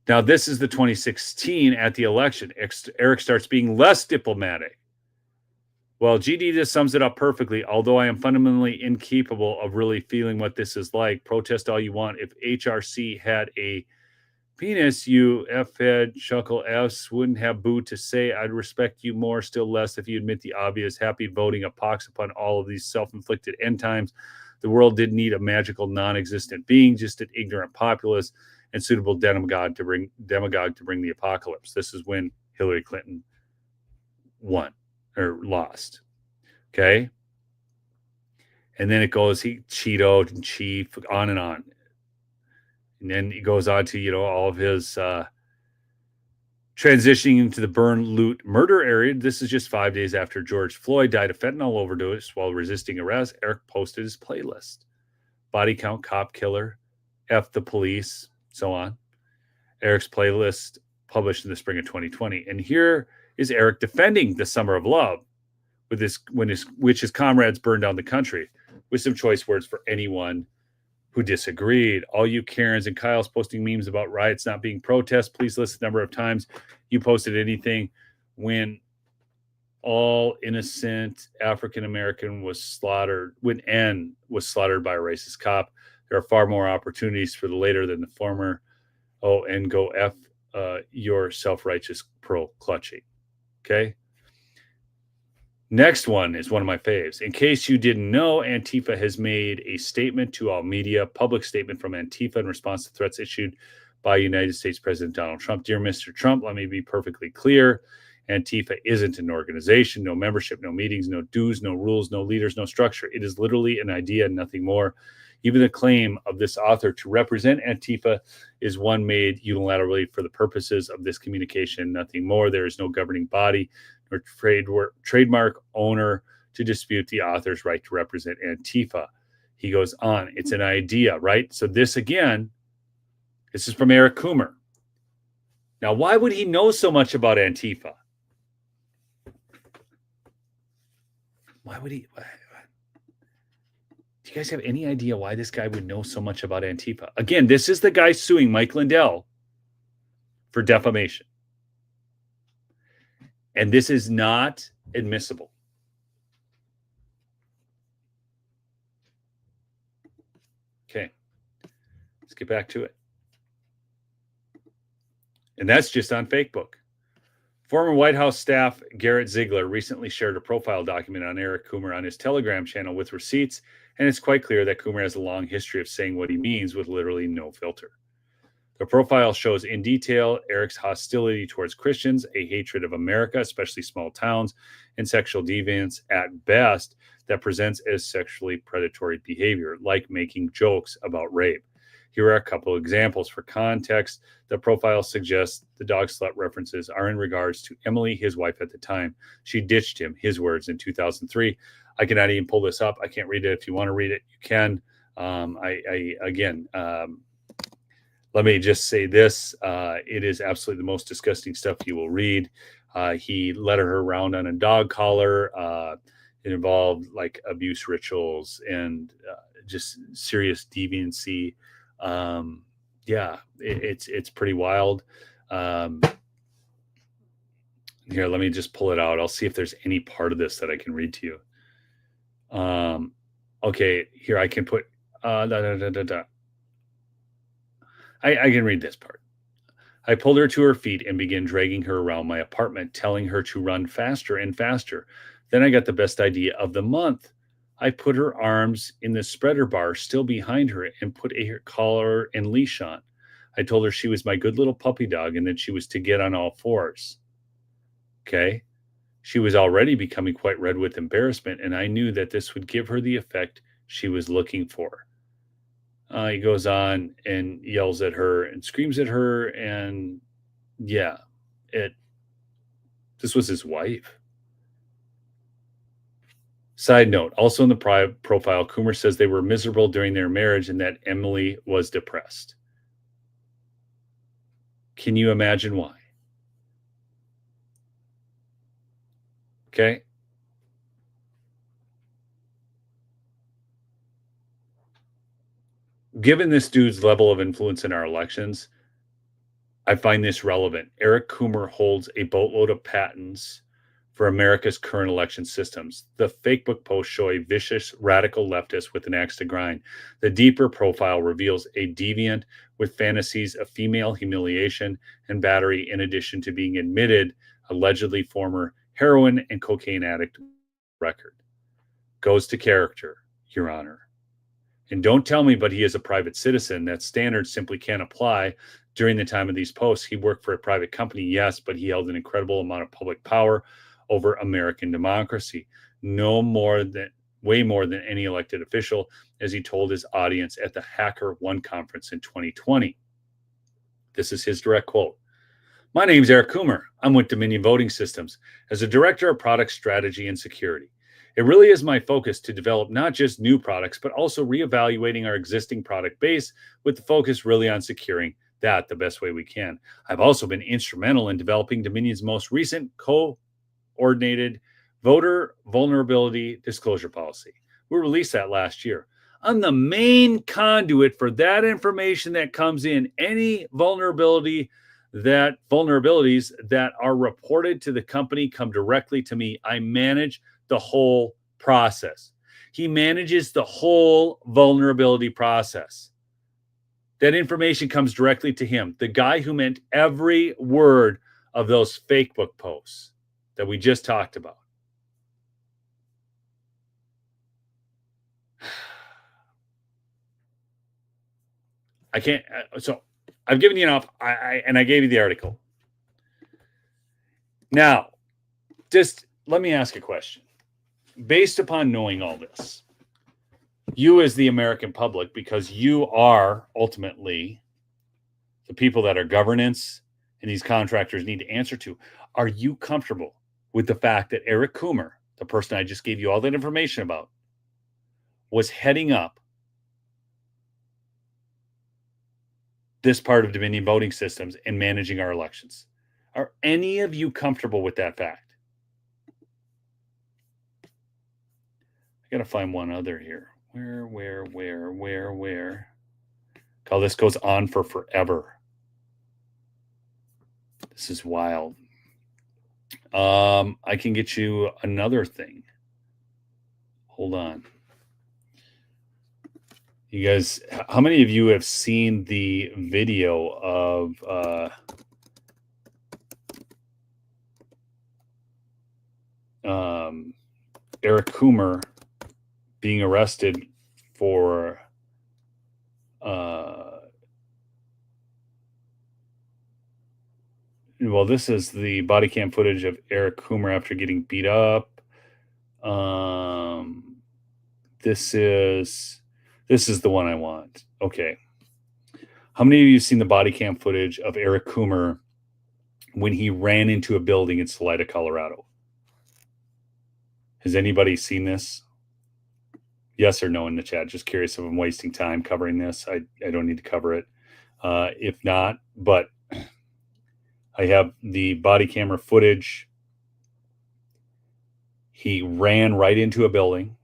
Now, this is the 2016 at the election. Eric starts being less diplomatic. Well, GD just sums it up perfectly. Although I am fundamentally incapable of really feeling what this is like, protest all you want. If HRC had a penis, you F-head, chuckle F's wouldn't have boo to say. I'd respect you more, still less if you admit the obvious. Happy voting a pox upon all of these self-inflicted end times. The world didn't need a magical, non-existent being, just an ignorant populace and suitable demagogue to bring the apocalypse. This is when Hillary Clinton won or lost. Okay. And then it goes, he cheatoed and chief, on and on. And then he goes on to, all of his transitioning into the burn, loot, murder area. This is just 5 days after George Floyd died of fentanyl overdose while resisting arrest. Eric posted his playlist. Body count, cop killer, F the police, so on. Eric's playlist published in the spring of 2020. And here is Eric defending the Summer of Love which his comrades burned down the country, with some choice words for anyone who disagreed. All you Karens and Kyle's posting memes about riots not being protests, please list the number of times you posted anything when all innocent African American was slaughtered, when N was slaughtered by a racist cop. There are far more opportunities for the later than the former. Oh, and go F your self-righteous pearl clutching. Okay. Next one is one of my faves. In case you didn't know, Antifa has made a statement to all media, public statement from Antifa in response to threats issued by United States President Donald Trump. Dear Mr. Trump, let me be perfectly clear. Antifa isn't an organization, no membership, no meetings, no dues, no rules, no leaders, no structure. It is literally an idea and nothing more. Even the claim of this author to represent Antifa is one made unilaterally for the purposes of this communication, nothing more. There is no governing body or trademark owner to dispute the author's right to represent Antifa. He goes on, it's an idea, right? So this again, this is from Eric Coomer. Now, why would he know so much about Antifa? Why would he? Do you guys have any idea why this guy would know so much about Antifa? Again, this is the guy suing Mike Lindell for defamation. And this is not admissible. Okay, let's get back to it. And that's just on Facebook. Former White House staff Garrett Ziegler recently shared a profile document on Eric Coomer on his Telegram channel with receipts, and it's quite clear that Coomer has a long history of saying what he means with literally no filter. The profile shows in detail Eric's hostility towards Christians, a hatred of America, especially small towns, and sexual deviance at best that presents as sexually predatory behavior, like making jokes about rape. Here are a couple of examples. For context, the profile suggests the dog slut references are in regards to Emily, his wife at the time. She ditched him, his words, in 2003. I cannot even pull this up. I can't read it. If you want to read it, you can. Let me just say this. It is absolutely the most disgusting stuff you will read. He led her around on a dog collar. It involved like abuse rituals and just serious deviancy. yeah, it's pretty wild. Um, Here, let me just pull it out. I'll see if there's any part of this that I can read to you. Okay, here I can put. Da, da, da, da, da. I can read this part. I pulled her to her feet and began dragging her around my apartment, telling her to run faster and faster. Then I got the best idea of the month. I put her arms in the spreader bar still behind her and put a collar and leash on. I told her she was my good little puppy dog and that she was to get on all fours. Okay. She was already becoming quite red with embarrassment, and I knew that this would give her the effect she was looking for. He goes on and yells at her and screams at her, and yeah, this was his wife. Side note, also in the profile, Coomer says they were miserable during their marriage and that Emily was depressed. Can you imagine why? Okay. Given this dude's level of influence in our elections, I find this relevant. Eric Coomer holds a boatload of patents for America's current election systems. The fake book posts show a vicious radical leftist with an axe to grind. The deeper profile reveals a deviant with fantasies of female humiliation and battery, in addition to being admitted, allegedly former heroin and cocaine addict record. Goes to character, Your Honor. And don't tell me, but he is a private citizen. That standard simply can't apply. During the time of these posts, he worked for a private company, yes, but he held an incredible amount of public power over American democracy. Way more than any elected official, as he told his audience at the Hacker One conference in 2020. This is his direct quote. My name is Eric Coomer. I'm with Dominion Voting Systems as a director of product strategy and security. It really is my focus to develop not just new products, but also reevaluating our existing product base with the focus really on securing that the best way we can. I've also been instrumental in developing Dominion's most recent coordinated voter vulnerability disclosure policy. We released that last year. I'm the main conduit for that information that comes in. Any vulnerabilities that are reported to the company come directly to me. I manage the whole process. He manages the whole vulnerability process. That information comes directly to him, the guy who meant every word of those fake book posts that we just talked about. I can't. So I've given you enough. And I gave you the article. Now, just let me ask a question. Based upon knowing all this, you as the American public, because you are ultimately the people that our governance and these contractors need to answer to, are you comfortable with the fact that Eric Coomer, the person I just gave you all that information about, was heading up this part of Dominion Voting Systems and managing our elections? Are any of you comfortable with that fact? I got to find one other here. Where? Oh, this goes on for forever. This is wild. I can get you another thing. Hold on. You guys, how many of you have seen the video of Eric Coomer being arrested for well, this is the body cam footage of Eric Coomer after getting beat up. This is the one I want. Okay. How many of you have seen the body cam footage of Eric Coomer when he ran into a building in Salida, Colorado? Has anybody seen this? Yes or no in the chat. Just curious if I'm wasting time covering this. I don't need to cover it. If not, but I have the body camera footage. He ran right into a building.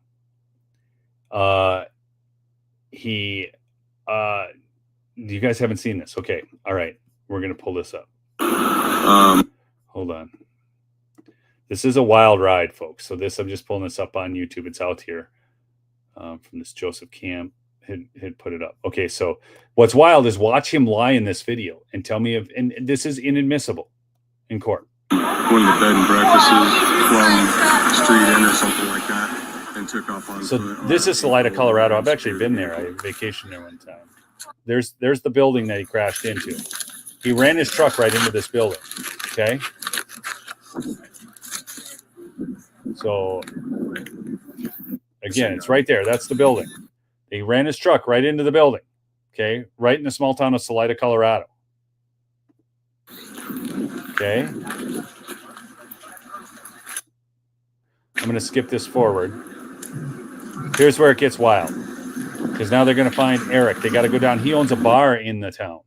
He You guys haven't seen this. Okay. All right. We're going to pull this up. Hold on. This is a wild ride, folks. So I'm just pulling this up on YouTube. It's out here from this Joseph Camp had put it up. Okay. So what's wild is watch him lie in this video and tell me if, and this is inadmissible in court. One of the bed and breakfasts from Street Inn or something like that, and took off on. So this is Salida, Colorado. I've actually been there. I vacationed there one time. There's the building that he crashed into. He ran his truck right into this building. Okay. So again, it's right there. That's the building. He ran his truck right into the building. Okay. Right in the small town of Salida, Colorado. Okay. I'm going to skip this forward. Here's where it gets wild. Because now they're going to find Eric. They got to go down. He owns a bar in the town.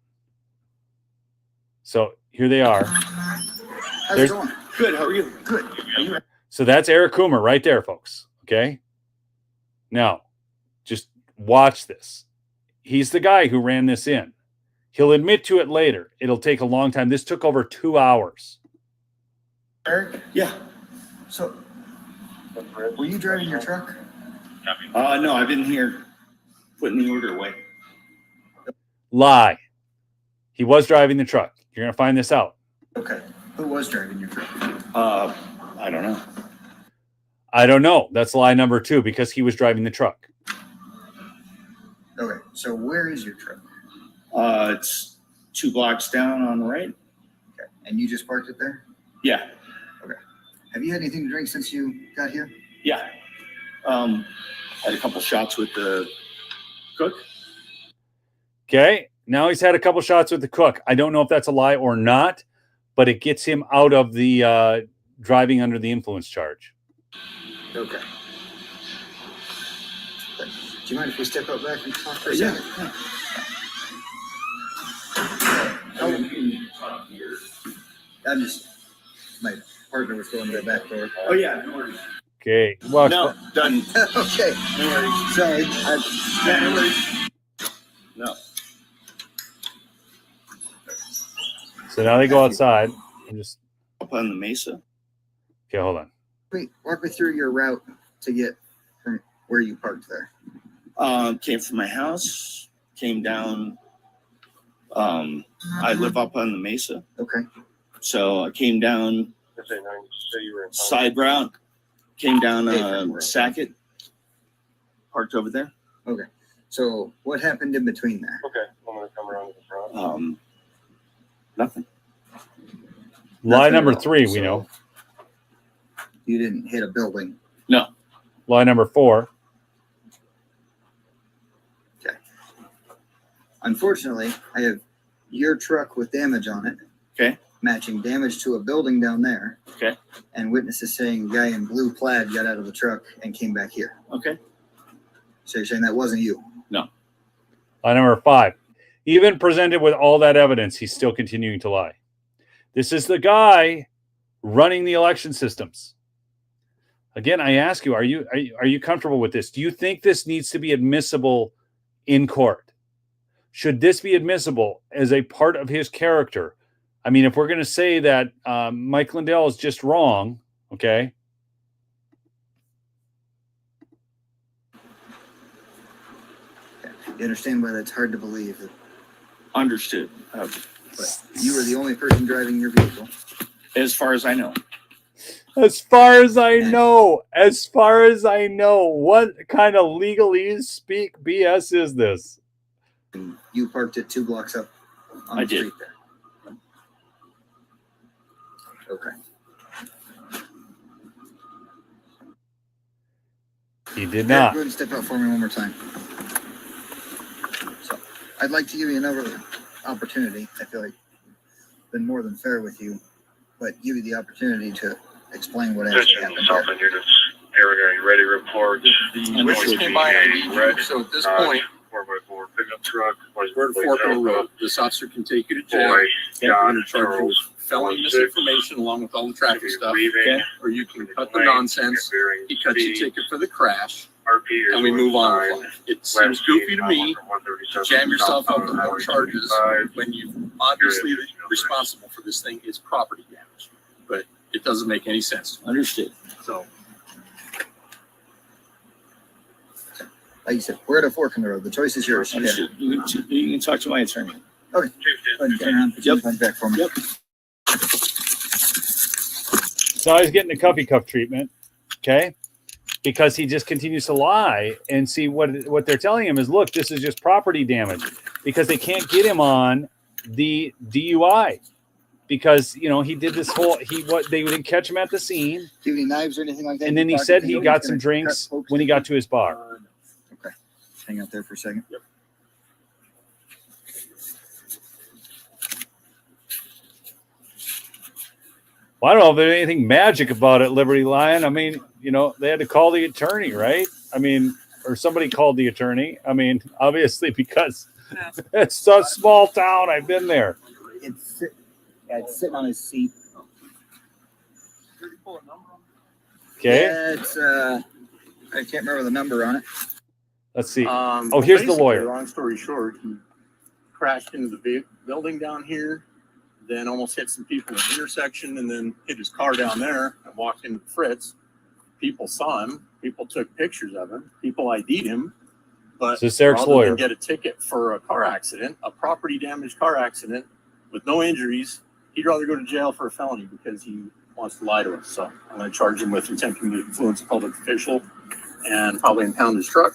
So here they are. How's it going? Good. How are you? Good. Are you? So that's Eric Coomer right there, folks. Okay. Now, just watch this. He's the guy who ran this in. He'll admit to it later. It'll take a long time. This took over 2 hours. Eric? Yeah. So, were you driving your truck? No, I've been here putting the order away. Lie. He was driving the truck. You're going to find this out. Okay. Who was driving your truck? I don't know. I don't know. That's lie number 2 because he was driving the truck. Okay. So where is your truck? It's 2 blocks down on the right. Okay. And you just parked it there? Yeah. Okay. Have you had anything to drink since you got here? Yeah. Had a couple shots with the cook. Okay. Now he's had a couple shots with the cook. I don't know if that's a lie or not, but it gets him out of the driving under the influence charge. Okay. Do you mind if we step out back and talk for a Yeah. second? I'm just, my partner was going to the back door. Oh yeah, no worries. Okay. Well, No, done. Okay. No worries. Sorry. Yeah, no worries. No. so now they go outside. I'm just Up on the mesa. okay. Hold on. Wait, walk me through your route to get from where you parked there. Came from my house. Came down. I live up on the mesa, Okay. so I came down side route. Came down Sackett. Parked over there. Okay. So what happened in between there? Okay, I'm gonna come around to the front. Nothing. Lie Nothing number at all. 3, we So know. You didn't hit a building. No. Lie number 4. Okay. Unfortunately, I have your truck with damage on it. Okay. Matching damage to a building down there. Okay. And witnesses saying the guy in blue plaid got out of the truck and came back here. Okay. So you're saying that wasn't you? Lie number 5. Even presented with all that evidence, he's still continuing to lie. This is the guy running the election systems. Again, I ask you, are you comfortable with this? Do you think this needs to be admissible in court? Should this be admissible as a part of his character? I mean, if we're going to say that Mike Lindell is just wrong, okay? You understand why that's hard to believe that, Understood. but you were the only person driving your vehicle. As far as I know. As far as I know, what kind of legalese speak BS is this? And you parked it 2 blocks up on I the did. street there. Okay. He did Go not. ahead and step out for me one more time. So I'd like to give you another opportunity. I feel like I've been more than fair with you, but give you the opportunity to explain what actually happened here. Units. Eric, are you ready to report? The witness came by and ID'd you, so at this point, 4x4 pickup truck. we're at Fork Hill Road. This officer can take you to jail. Boy, We're John, gonna charge you with Charles, felony 16. misinformation along with all the traffic stuff. Leaving. Or you can cut the nonsense. He cuts your ticket for the crash. and we move on with life. It seems goofy to me to jam yourself up with more charges when you obviously responsible for this thing is property damage. But it doesn't make any sense. Understood. So Like you said, we're at a fork in the road. The choice is yours. Yeah. Understood. You can talk to my attorney. Okay. Go ahead and turn around, put your phone back for me. Yep. So he's getting the cuffy cuff treatment, okay? Because he just continues to lie and see what they're telling him is, look, this is just property damage, because they can't get him on the DUI because he did this whole they didn't catch him at the scene, Do you have any knives or anything like that? and then he said he got some drinks when he got to his bar. Okay. Hang out there for a second. Yep. Well, I don't know if there's anything magic about it, Liberty Lion. I mean, they had to call the attorney, right? I mean, or somebody called the attorney. I mean, obviously, because it's a small town. I've been there. It's sitting on his seat. Okay. Yeah, it's I can't remember the number on it. Let's see. Here's the basically, lawyer. Long story short, he crashed into the building down here, then almost hit some people in the intersection, and then hit his car down there and walked into Fritz. People saw him. People took pictures of him. People ID'd him. But So this is Eric's rather lawyer. than get a ticket for a car accident, a property damage car accident with no injuries, he'd rather go to jail for a felony because he wants to lie to us. So I'm going to charge him with attempting to influence a public official and probably impound his truck.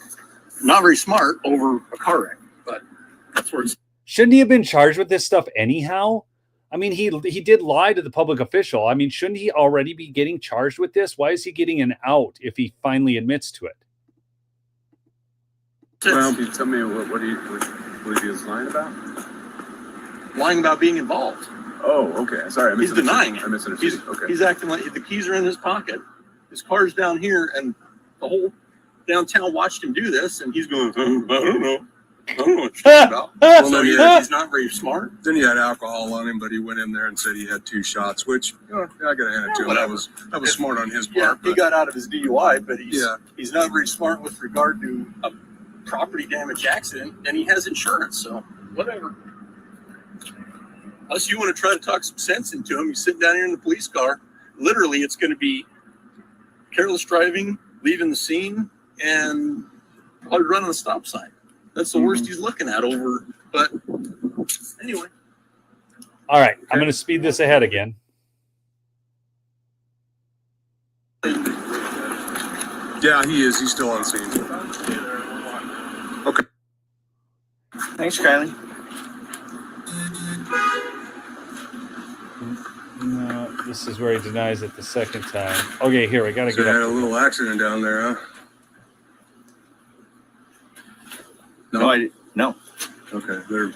Not very smart over a car wreck, but that's where it's. Shouldn't he have been charged with this stuff anyhow? I mean, he did lie to the public official. I mean, shouldn't he already be getting charged with this? Why is he getting an out if he finally admits to it? Well, can you tell me what he was lying about? Lying about being involved. Oh, okay. Sorry, He's denying it. I misunderstood. Okay. He's acting like the keys are in his pocket. His car's down here, and the whole downtown watched him do this, and he's going, I don't know what you're talking about. So he's not very smart. Then he had alcohol on him, but he went in there and said he had 2 shots, which I got to hand it to him. Whatever. That was smart on his Yeah, part. he but- got out of his DUI, but Yeah. he's not very smart with regard to a property damage accident, and he has insurance, so whatever. Unless you want to try to talk some sense into him, he's sitting down here in the police car. Literally, it's going to be careless driving, leaving the scene, and probably running a stop sign. That's the worst he's looking at over. But anyway. All right. I'm going to speed this ahead again. Yeah, he is. He's still on scene. Okay. Thanks, Kylie. No, this is where he denies it the second time. Okay, here, we got to So get they had a up. little accident down there, huh? No, I didn't. No. Okay. There are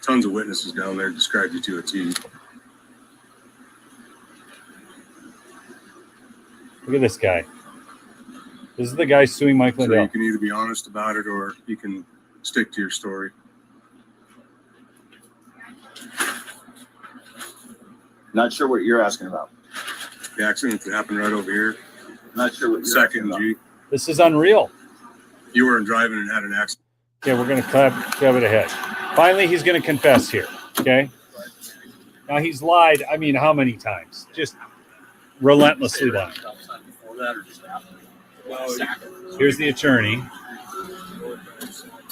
tons of witnesses down there described you to a T. Look at this guy. This is the guy suing Mike So Lindell. you can either be honest about it or you can stick to your story. Not sure what you're asking about. The accident that happened right over here, Not sure what you're asking second about. G. This is unreal. You weren't driving and had an accident. Okay, we're going to clap it ahead. Finally, he's going to confess here. Okay. Now, he's lied, I mean, how many times? Just relentlessly lying. Here's the attorney.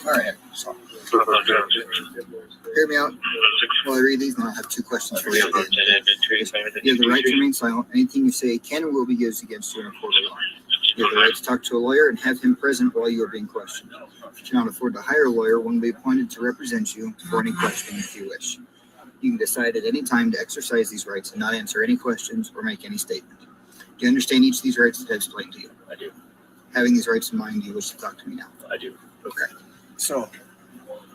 All right. So, hear me out while I read these, and I'll have 2 questions for you. at the end. You have the right to remain silent. Anything you say can and will be used against you in a court of law. You have the right to talk to a lawyer and have him present while you are being questioned. If you cannot afford to hire a lawyer, one will be appointed to represent you for any questioning if you wish. You can decide at any time to exercise these rights and not answer any questions or make any statement. Do you understand each of these rights that I've explained to you? I do. Having these rights in mind, do you wish to talk to me now? I do. Okay. So,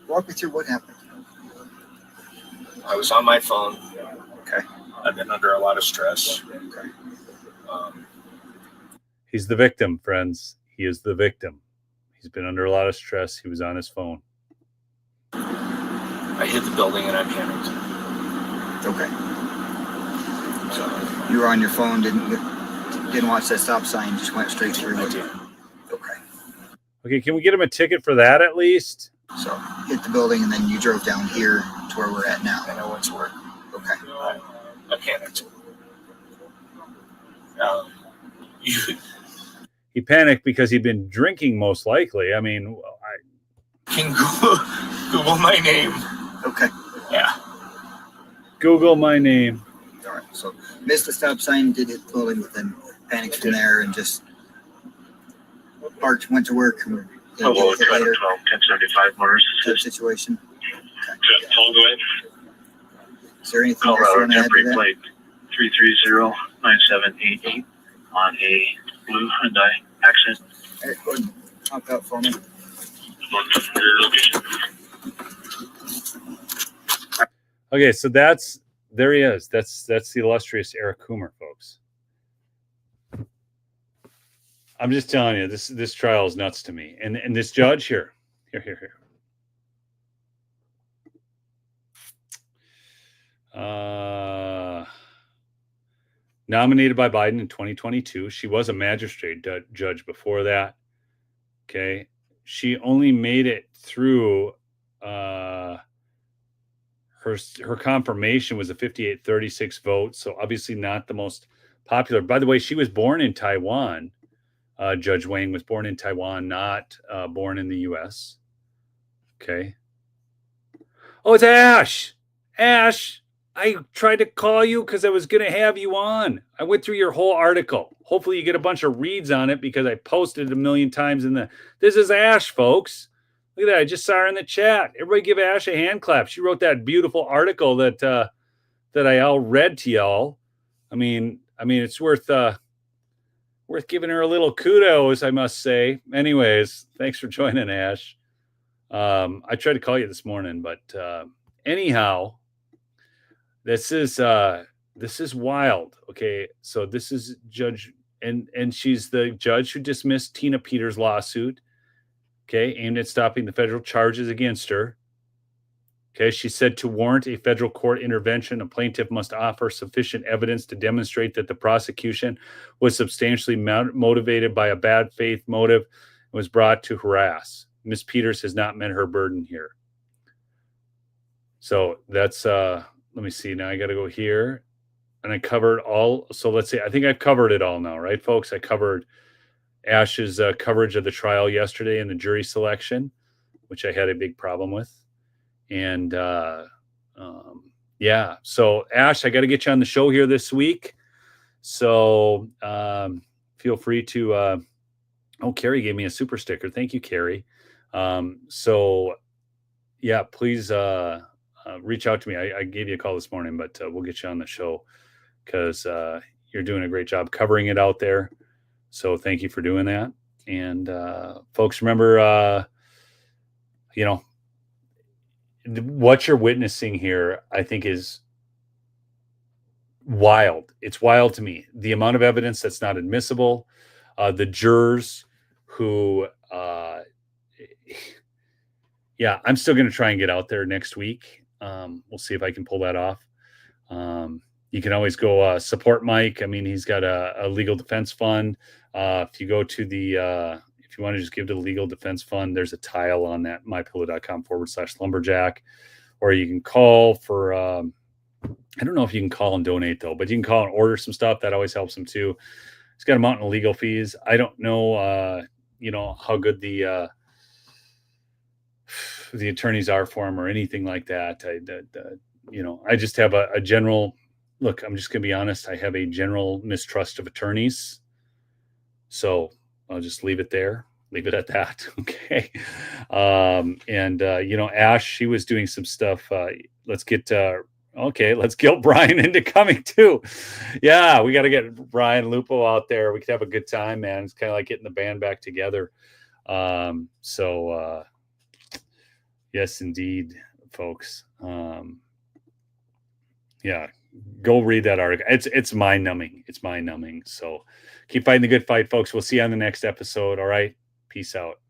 walk me through what happened. I was on my phone. Okay. I've been under a lot of stress. Okay. He's the victim, friends. He is the victim. He's been under a lot of stress. He was on his phone. I hit the building and I panicked. Okay. So you were on your phone, didn't watch that stop sign, just went straight through I it. did. Okay. Okay, can we get him a ticket for that at least? So hit the building, and then you drove down here to where we're at now. I know what's work. Okay. Mechanics. You He panicked because he'd been drinking, most likely. I mean, can Google my name. Okay. Yeah. Google my name. All right. So missed the stop sign, did hit the building, but then panicked from there and just parked, went to work, and we're gonna deal with it later. 1075 Mars. Type situation. Okay. I'll go ahead. Is there anything else you Colorado want to add to temporary that? plate 3309788 on a blue Hyundai accent. All right, go ahead and hop out for me. Okay, so there he is. That's the illustrious Eric Coomer, folks. I'm just telling you, this trial is nuts to me. And this judge here. Nominated by Biden in 2022. She was a magistrate judge before that. Okay. She only made it through her confirmation was a 58-36 vote. So obviously not the most popular. By the way, she was born in Taiwan. Judge Wang was born in Taiwan, not born in the U.S. Okay. Oh, it's Ash. Ash, I tried to call you because I was going to have you on. I went through your whole article. Hopefully you get a bunch of reads on it because I posted it a million times in the... This is Ash, folks. Look at that. I just saw her in the chat. Everybody give Ash a hand clap. She wrote that beautiful article that I all read to y'all. I mean, it's worth giving her a little kudos, I must say. Anyways, thanks for joining, Ash. I tried to call you this morning, but anyhow, this is wild. Okay, so this is Judge, and she's the judge who dismissed Tina Peters' lawsuit. Okay, aimed at stopping the federal charges against her. Okay, she said to warrant a federal court intervention, a plaintiff must offer sufficient evidence to demonstrate that the prosecution was substantially motivated by a bad faith motive and was brought to harass. Ms. Peters has not met her burden here. So that's, let me see. Now I got to go here. And I covered all. So let's see. I think I've covered it all now, right, folks? I covered Ash's coverage of the trial yesterday and the jury selection, which I had a big problem with. And yeah, so Ash, I got to get you on the show here this week. So feel free to, oh, Carrie gave me a super sticker. Thank you, Carrie. So yeah, please reach out to me. I gave you a call this morning, but we'll get you on the show because you're doing a great job covering it out there. So thank you for doing that. And folks, remember, you know, what you're witnessing here, I think, is wild. It's wild to me. The amount of evidence that's not admissible, the jurors who, yeah, I'm still going to try and get out there next week. We'll see if I can pull that off. You can always go support Mike. I mean, he's got a legal defense fund. If you go to the, if you want to just give to the legal defense fund, there's a tile on that mypillow.com/lumberjack, or you can call for, I don't know if you can call and donate though, but you can call and order some stuff. That always helps him too. He's got a mountain of legal fees. I don't know, you know, how good the attorneys are for him or anything like that. You know, I just have a general, look, I'm just going to be honest. I have a general mistrust of attorneys. So I'll just leave it there. Leave it at that. Okay. You know, Ash, she was doing some stuff. Let's get Brian into coming too. Yeah, we got to get Brian Lupo out there. We could have a good time, man. It's kind of like getting the band back together. Yes, indeed, folks. Yeah, go read that article. It's mind numbing. It's mind numbing. So keep fighting the good fight, folks. We'll see you on the next episode. All right. Peace out.